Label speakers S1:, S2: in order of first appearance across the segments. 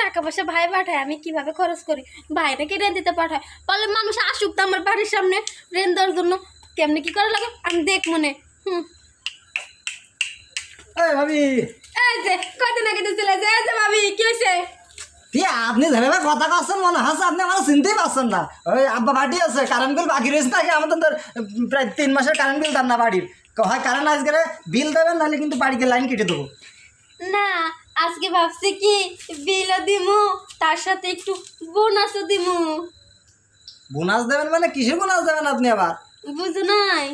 S1: টাকা পয়সা ভাই পাঠায়, আমি কিভাবে খরচ করি? ভাই নাকি রেন দিতে পাঠায়, বলে মানুষ আসুক তো আমার বাড়ির সামনে রেন দেওয়ার জন্য। কেমনি কি করা লাগে আমি দেখ মনে।
S2: ভাবি
S1: এই যে কয়দিন আগে চলে যে ভাবি কি হয়েছে?
S2: আপনি যেভাবে কথা করছেন মনে হচ্ছে আপনি আমার চিনতেই পারছেন না। ওই আব্বা বাড়ি আছে, কারেন্ট বিল বাকি রয়েছে নাকি আমাদের তো প্রায় 3 মাসের কারেন্ট বিল দেন না বাড়ির। হয় কারেন্ট আজকে বিল দেবেন, নাহলে কিন্তু বাড়িতে লাইন কেটে দেবো।
S1: না আজকে ভাবছি কি বিলও দিমু, তার সাথে একটু বোনাসও দিমু।
S2: বোনাস দেবেন মানে কিসের বোনাস দেবেন আপনি আবার?
S1: বুঝো নাই?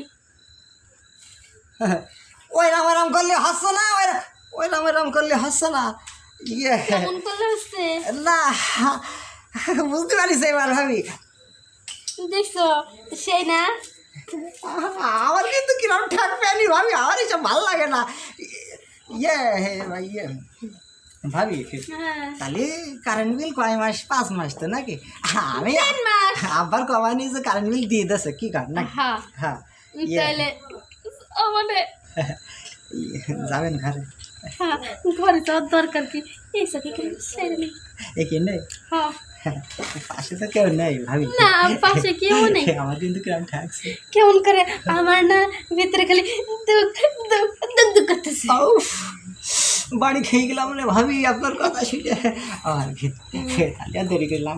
S2: ওই রাম রাম করলে হাসছো না, ওই রাম করলে হাসছো না। ইয়ে
S1: কেমন করলে হচ্ছে
S2: না, বুঝতে পারিস এবার ভাবি।
S1: দেখছো সেই না?
S2: আমার কিন্তু কিরম ঠাকবে নি ভাবি, আমার এইসব ভালো লাগে না। ইয়ে ইয়ে ভাবি তাহলে কারেন্ট বিল কয় মাস? 5 মাস তো নাকি? আমি আবার কমাই নি যে কারেন্ট বিল দিয়ে দিয়েছে কি কার নাকি? হ্যাঁ
S1: তাহলে মানে
S2: যাবেন ঘরে?
S1: হ্যাঁ ঘরে যাওয়ার দরকার কি? এইসা কি সেরে নি
S2: এখানে
S1: হ্যাঁ
S2: পাশে তো কেউ নেই ভাবি।
S1: না পাশে কেউ নেই।
S2: আমার কিন্তু কেমন ঠাকছে,
S1: কেমন করে আমার না ভিতরে খালি দুঃখ দুঃখ দুঃখ দুঃখ করতেছে।
S2: বাড়ি খেয়ে গেলাম রে ভাবি আপনার কথা শুনে। আর তাহলে আর দেরি করলাম।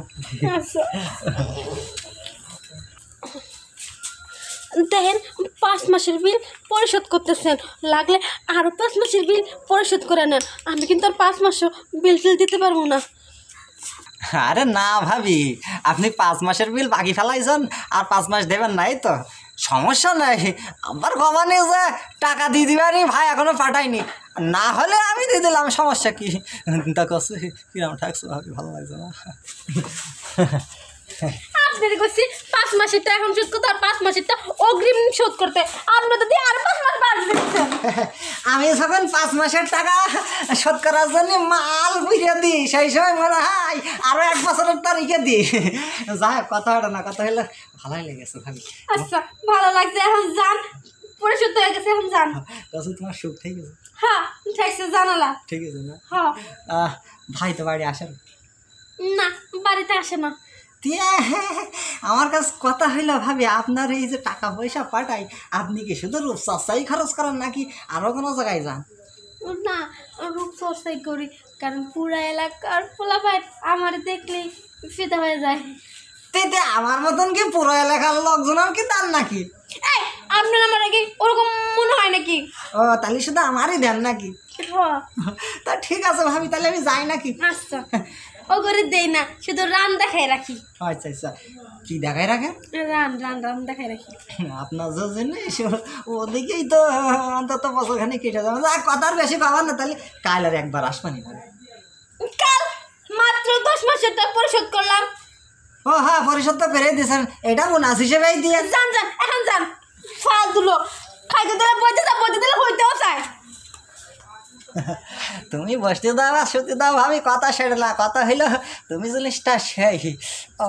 S1: দেখেন 5 মাসের বিল পরিশোধ করতেছেন, লাগলে আরও 5 মাসের বিল পরিশোধ করে নেন। আমি কিন্তু আর 5 মাসও বিল ফিল দিতে পারবো না।
S2: আরে না ভাবি, আপনি 5 মাসের বিল বাকি ফেলাইছেন আর 5 মাস দেবেন নাই তো সমস্যা নাই। আবার কমানি যে টাকা দিয়ে দিবানি ভাই এখনো পাঠাইনি, না হলে আমি দিয়ে দিলাম, সমস্যা কি? তা করছে কিরম ঠাকছে ভাবি, ভালো লাগছে না?
S1: আপনাদের করছি 5 মাসেরটা এখন শোধ করতে, আর 5 মাসেরটা অগ্রিম শোধ করতে। আপনি তো দিয়ে আর 5 মাস বাড়ি দিচ্ছেন।
S2: আমি যখন 5 মাসের টাকা শোধ করার জন্য মাল বুঝিয়ে দিই, সেই সময় মনে হয় আরো 1 বছরের তারিখে দিই। যাই হোক, কথা হলো না, কথা হলো ভালোই লেগেছে ভাবি।
S1: আচ্ছা ভালো লাগছে, এখন যান, পরিশোধ হয়ে গেছে, এখন যান।
S2: তোমার সুখ ঠিক আছে?
S1: হ্যাঁ ঠিক আছে, জানালা
S2: ঠিক আছে না?
S1: হ্যাঁ।
S2: ভাই তো বাড়ি আসেন
S1: না, বাড়িতে আসে না।
S2: আমার কাছে কথা হইলো ভাবি, আপনার এই যে টাকা পয়সা পাঠাই, আপনি কি শুধু রূপচর্চাই খরচ করেন নাকি আরো কোনো জায়গায় যান?
S1: না রূপচর্চাই করি, কারণ পুরা এলাকার পোলাপাই আমার দেখলেই ফিদা হয়ে যায়।
S2: তেতে আমার মতন কি পুরো এলাকার লোকজনের কি তার নাকি?
S1: এই আপনার আমার আগে ওরকম মনে হয় নাকি?
S2: ও তাহলে শুধু আমারই দেন নাকি? তা ঠিক আছে ভাবি, তাহলে আমি যাই নাকি?
S1: আচ্ছা ও করে দেই না, শুধু রান দেখাই রাখি।
S2: আচ্ছা আচ্ছা, কি দেখাই রাখেন?
S1: রান রান রান দেখাই রাখি।
S2: আপনার যে জিনিস ওদিকেই তো অন্তত বছরখানে কেটে যাবে। কথার বেশি পাবার না, তাহলে কাল আর একবার আসবানি ভাবি।
S1: কাল মাত্র 10 মাসের টাকা পরিশোধ করলাম।
S2: ও হ্যাঁ, পরিশোধ তো করে দিয়েছেন, এটা বোনাস হিসেবেই দিয়ে।
S1: যান যান এখন যান, ফালতু লোক। খাইতে দিলে বইতে দিলে হইতেও চায়।
S2: তুমি বসতে দাও আর শুতে দাও ভাবি, কথা সেরে না, কথা হইলো তুমি জিনিসটা সেই। ও